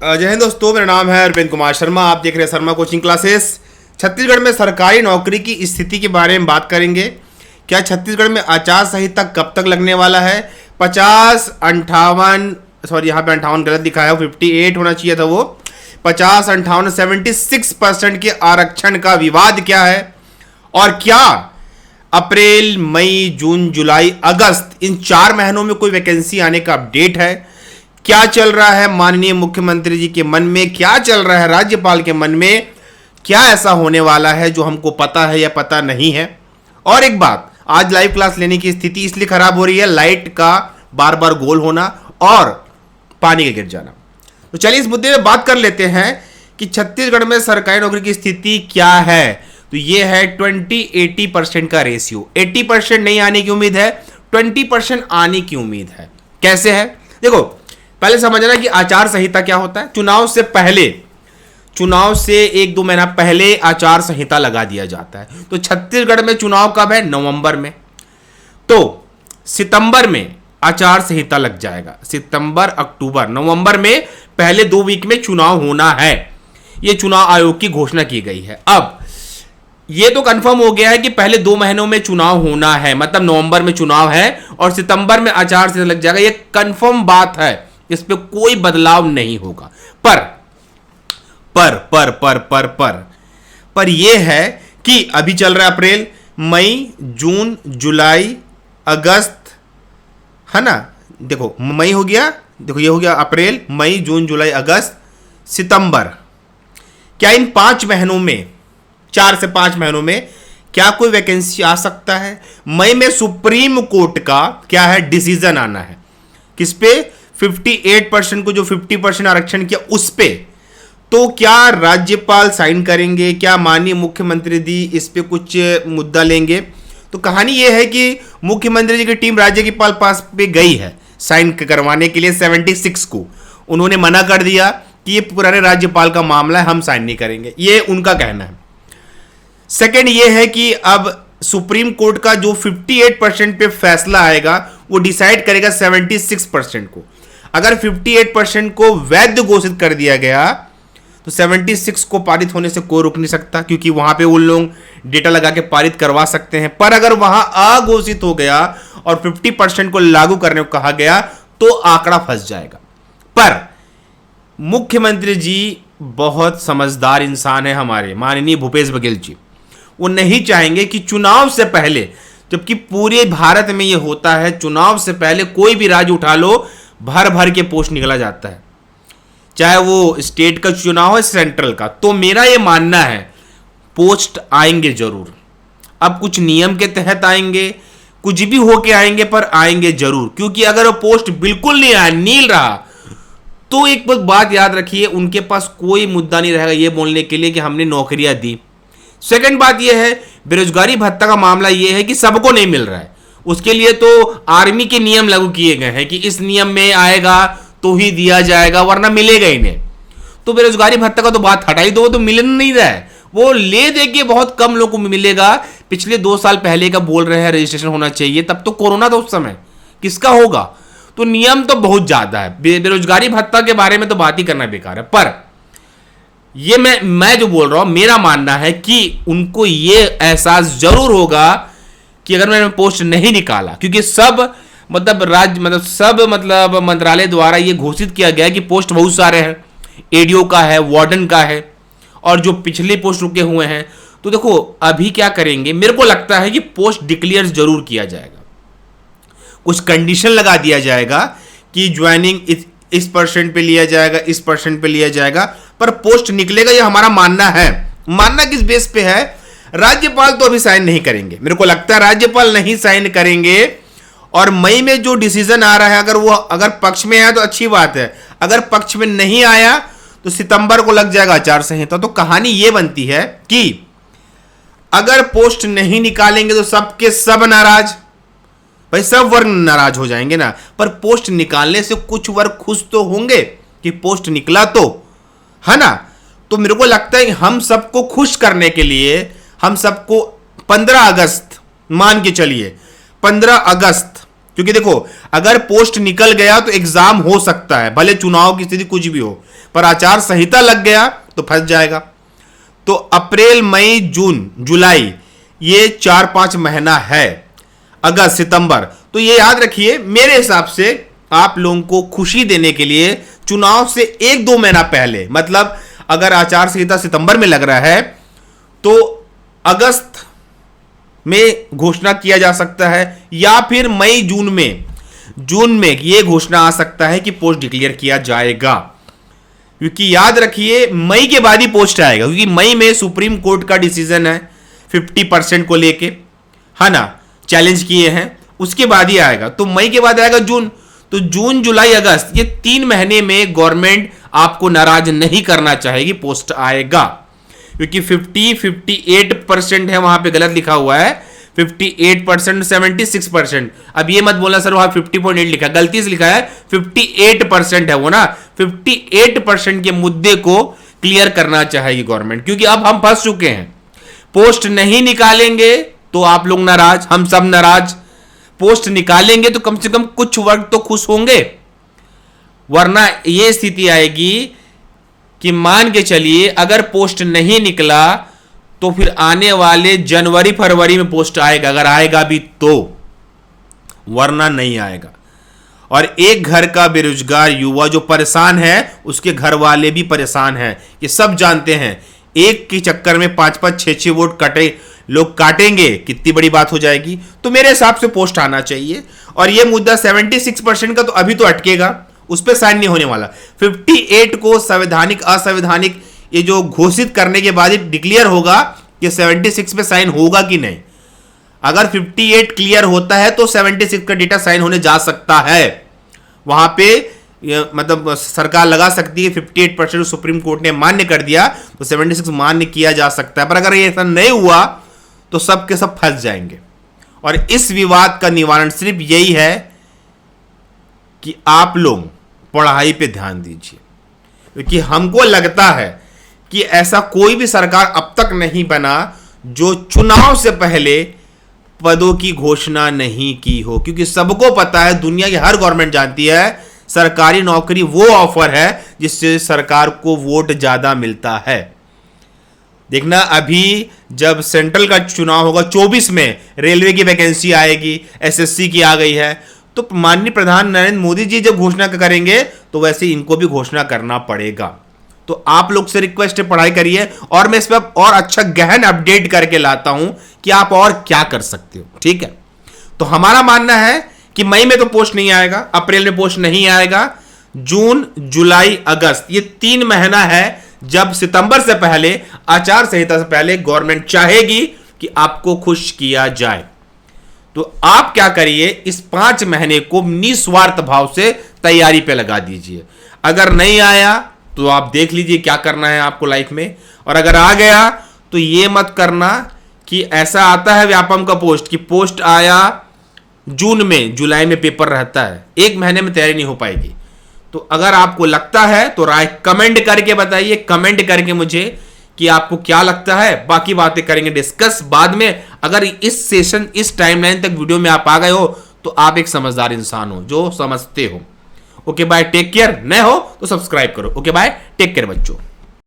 जय हिंद दोस्तों, मेरा नाम है अरविंद कुमार शर्मा। आप देख रहे हैं शर्मा कोचिंग क्लासेस। छत्तीसगढ़ में सरकारी नौकरी की स्थिति के बारे में बात करेंगे। क्या छत्तीसगढ़ में आचार संहिता कब तक लगने वाला है? 50, 58, सॉरी यहाँ पे 58 गलत दिखा है, 58 होना चाहिए था वो। 50, 58, 76% के आरक्षण का विवाद क्या है? और क्या अप्रैल, मई, जून, जुलाई, अगस्त इन 4 महीनों में कोई वैकेंसी आने का अपडेट है? क्या चल रहा है माननीय मुख्यमंत्री जी के मन में? क्या चल रहा है राज्यपाल के मन में? क्या ऐसा होने वाला है जो हमको पता है या पता नहीं है? और एक बात, आज लाइव क्लास लेने की स्थिति इसलिए खराब हो रही है, लाइट का बार बार गोल होना और पानी के गिर जाना। तो चलिए इस मुद्दे में बात कर लेते हैं कि छत्तीसगढ़ में सरकारी नौकरी की स्थिति क्या है। तो ये है 20-80% का रेशियो। 80% नहीं आने की उम्मीद है, 20% आने की उम्मीद है। कैसे है? देखो, पहले समझना कि आचार संहिता क्या होता है। चुनाव से पहले, चुनाव से 1-2 महीना पहले आचार संहिता लगा दिया जाता है। तो छत्तीसगढ़ में चुनाव कब है? नवंबर में। तो सितंबर में आचार संहिता लग जाएगा। सितंबर, अक्टूबर, नवंबर में पहले 2 वीक में चुनाव होना है। यह चुनाव आयोग की घोषणा की गई है। अब यह तो कंफर्म हो गया है कि पहले 2 महीनों में चुनाव होना है, मतलब नवंबर में चुनाव है और सितंबर में आचार संहिता लग जाएगा। यह कंफर्म बात है, इस पे कोई बदलाव नहीं होगा। पर यह है कि अभी चल रहा है अप्रैल, मई, जून, जुलाई, अगस्त, है ना। देखो मई हो गया, देखो ये हो गया अप्रैल, मई, जून, जुलाई, अगस्त, सितंबर। क्या इन 5 महीनों में, 4 से 5 महीनों में क्या कोई वैकेंसी आ सकता है? मई में सुप्रीम कोर्ट का क्या है? डिसीजन आना है। किस पे? 58% को जो 50% आरक्षण किया उस पे। तो क्या राज्यपाल साइन करेंगे? क्या माननीय मुख्यमंत्री जी इस पे कुछ मुद्दा लेंगे? तो कहानी यह है कि मुख्यमंत्री जी की टीम राज्यपाल पास पे गई है साइन करवाने के लिए 76 को। उन्होंने मना कर दिया कि ये पुराने राज्यपाल का मामला है, हम साइन नहीं करेंगे, ये उनका कहना है। सेकेंड ये है कि अब सुप्रीम कोर्ट का जो 58% पे फैसला आएगा वो डिसाइड करेगा 76% को। अगर 58% को वैध घोषित कर दिया गया तो 76 को पारित होने से कोई रोक नहीं सकता, क्योंकि वहां पे उन लोग डेटा लगा के पारित करवा सकते हैं। पर अगर वहां अघोषित हो गया और 50% को लागू करने को कहा गया तो आंकड़ा फंस जाएगा। पर मुख्यमंत्री जी बहुत समझदार इंसान है हमारे माननीय भूपेश बघेल जी। वो नहीं चाहेंगे कि चुनाव से पहले, जबकि पूरे भारत में ये होता है, चुनाव से पहले कोई भी राज्य उठा लो, भर भर के पोस्ट निकला जाता है, चाहे वो स्टेट का चुनाव है, सेंट्रल का। तो मेरा ये मानना है पोस्ट आएंगे जरूर। अब कुछ नियम के तहत आएंगे, कुछ भी होके आएंगे, पर आएंगे जरूर। क्योंकि अगर वो पोस्ट बिल्कुल नहीं आया, नील रहा, तो एक बात याद रखिए, उनके पास कोई मुद्दा नहीं रहेगा ये बोलने के लिए कि हमने नौकरियां दी। सेकंड बात यह है, बेरोजगारी भत्ता का मामला यह है कि सबको नहीं मिल रहा है। उसके लिए तो आर्मी के नियम लागू किए गए हैं कि इस नियम में आएगा तो ही दिया जाएगा, वरना मिलेगा ही नहीं। तो बेरोजगारी भत्ता का तो बात हटा ही दो, तो मिल नहीं रहा है। वो ले दे के बहुत कम लोगों को मिलेगा। पिछले 2 साल पहले का बोल रहे हैं रजिस्ट्रेशन होना चाहिए, तब तो कोरोना था उस समय, किसका होगा? तो नियम तो बहुत ज्यादा है। बेरोजगारी भत्ता के बारे में तो बात ही करना बेकार है। पर ये मैं जो बोल रहा हूं, मेरा मानना है कि उनको ये एहसास जरूर होगा कि अगर मैंने पोस्ट नहीं निकाला, क्योंकि सब मंत्रालय द्वारा ये घोषित किया गया कि पोस्ट बहुत सारे हैं, एडीओ का है, वार्डन का है, और जो पिछले पोस्ट रुके हुए हैं। तो देखो अभी क्या करेंगे, मेरे को लगता है कि पोस्ट डिक्लेयर जरूर किया जाएगा। कुछ कंडीशन लगा दिया जाएगा कि ज्वाइनिंग इस परसेंट पे लिया जाएगा, इस परसेंट पे लिया जाएगा, पर पोस्ट निकलेगा, ये हमारा मानना है। मानना किस बेस पे है? राज्यपाल तो अभी साइन नहीं करेंगे, मेरे को लगता है राज्यपाल नहीं साइन करेंगे। और मई में जो डिसीजन आ रहा है, अगर पक्ष में आया तो अच्छी बात है, अगर पक्ष में नहीं आया तो सितंबर को लग जाएगा आचार संहिता। तो कहानी यह बनती है कि अगर पोस्ट नहीं निकालेंगे तो सबके सब नाराज, भाई सब वर्ग नाराज हो जाएंगे ना। पर पोस्ट निकालने से कुछ वर्ग खुश तो होंगे कि पोस्ट निकला तो, है ना। तो मेरे को लगता है कि हम सबको खुश करने के लिए हम सबको 15 अगस्त मान के चलिए, 15 अगस्त क्योंकि देखो अगर पोस्ट निकल गया तो एग्जाम हो सकता है, भले चुनाव की स्थिति कुछ भी हो, पर आचार संहिता लग गया तो फंस जाएगा। तो अप्रैल मई जून जुलाई ये 4-5 महीना है, अगस्त सितंबर। तो ये याद रखिए, मेरे हिसाब से आप लोगों को खुशी देने के लिए चुनाव से 1-2 महीना पहले, मतलब अगर आचार संहिता सितंबर में लग रहा है तो अगस्त में घोषणा किया जा सकता है, या फिर मई जून में ये घोषणा आ सकता है कि पोस्ट डिक्लेयर किया जाएगा। क्योंकि याद रखिए मई के बाद ही पोस्ट आएगा, क्योंकि मई में सुप्रीम कोर्ट का डिसीजन है 50% को लेके, है ना, चैलेंज किए हैं, उसके बाद ही आएगा। तो मई के बाद आएगा जून, तो जून जुलाई अगस्त ये 3 महीने में गवर्नमेंट आपको नाराज नहीं करना चाहेगी, पोस्ट आएगा। क्योंकि 58% है, वहां पे गलत लिखा हुआ है 58% 76%। अब ये मत बोलना सर वहां 50.8 लिखा, गलती से लिखा है 58% है वो ना, 58% के मुद्दे को क्लियर करना चाहेगी गवर्नमेंट। क्योंकि अब हम फंस चुके हैं, पोस्ट नहीं निकालेंगे तो आप लोग नाराज, हम सब नाराज, पोस्ट निकालेंगे तो कम से कम कुछ वर्ग तो खुश होंगे, वरना यह स्थिति आएगी कि मान के चलिए अगर पोस्ट नहीं निकला तो फिर आने वाले जनवरी फरवरी में पोस्ट आएगा, अगर आएगा भी तो, वरना नहीं आएगा। और एक घर का बेरोजगार युवा जो परेशान है उसके घर वाले भी परेशान हैं, ये सब जानते हैं। एक के चक्कर में 5-5 6-6 वोट लोग काटेंगे, कितनी बड़ी बात हो जाएगी। तो मेरे हिसाब से पोस्ट आना चाहिए। और ये मुद्दा 76% का तो अभी तो अटकेगा, उस पर साइन नहीं होने वाला। 58 को संवैधानिक असंवैधानिक ये जो घोषित करने के बाद ही डिक्लेयर होगा कि 76 पे साइन होगा कि नहीं। अगर 58 क्लियर होता है तो 76 का डेटा साइन होने जा सकता है, वहां पे मतलब सरकार लगा सकती है। 58% सुप्रीम कोर्ट ने मान्य कर दिया तो 76 मान्य किया जा सकता है। पर अगर ये ऐसा नहीं हुआ तो सब के सब फंस जाएंगे। और इस विवाद का निवारण सिर्फ यही है कि आप लोग पढ़ाई पे ध्यान दीजिए, क्योंकि हमको लगता है कि ऐसा कोई भी सरकार अब तक नहीं बना जो चुनाव से पहले पदों की घोषणा नहीं की हो। क्योंकि सबको पता है, दुनिया की हर गवर्नमेंट जानती है, सरकारी नौकरी वो ऑफर है जिससे सरकार को वोट ज्यादा मिलता है। देखना अभी जब सेंट्रल का चुनाव होगा 24 में, रेलवे की वैकेंसी आएगी, एसएससी की आ गई है, तो माननीय प्रधान नरेंद्र मोदी जी जब घोषणा करेंगे तो वैसे इनको भी घोषणा करना पड़ेगा। तो आप लोग से रिक्वेस्ट है, पढ़ाई करिए। और मैं इस पर और अच्छा गहन अपडेट करके लाता हूं कि आप और क्या कर सकते हो, ठीक है। तो हमारा मानना है कि मई में तो पोस्ट नहीं आएगा, अप्रैल में पोस्ट नहीं आएगा, जून जुलाई अगस्त ये 3 महीना है जब सितंबर से पहले, आचार संहिता से पहले गवर्नमेंट चाहेगी कि आपको खुश किया जाए। तो आप क्या करिए, इस 5 महीने को निस्वार्थ भाव से तैयारी पे लगा दीजिए। अगर नहीं आया तो आप देख लीजिए क्या करना है आपको लाइफ में, और अगर आ गया तो ये मत करना कि ऐसा आता है व्यापम का पोस्ट कि पोस्ट आया जून में, जुलाई में पेपर रहता है, 1 महीने में तैयारी नहीं हो पाएगी। तो अगर आपको लगता है तो राय कमेंट करके बताइए, कमेंट करके मुझे कि आपको क्या लगता है। बाकी बातें करेंगे डिस्कस बाद में। अगर इस सेशन, इस टाइमलाइन तक वीडियो में आप आ गए हो तो आप एक समझदार इंसान हो जो समझते हो। Okay bye, take care. नए हो तो सब्सक्राइब करो। ओके बाय, टेक केयर बच्चों।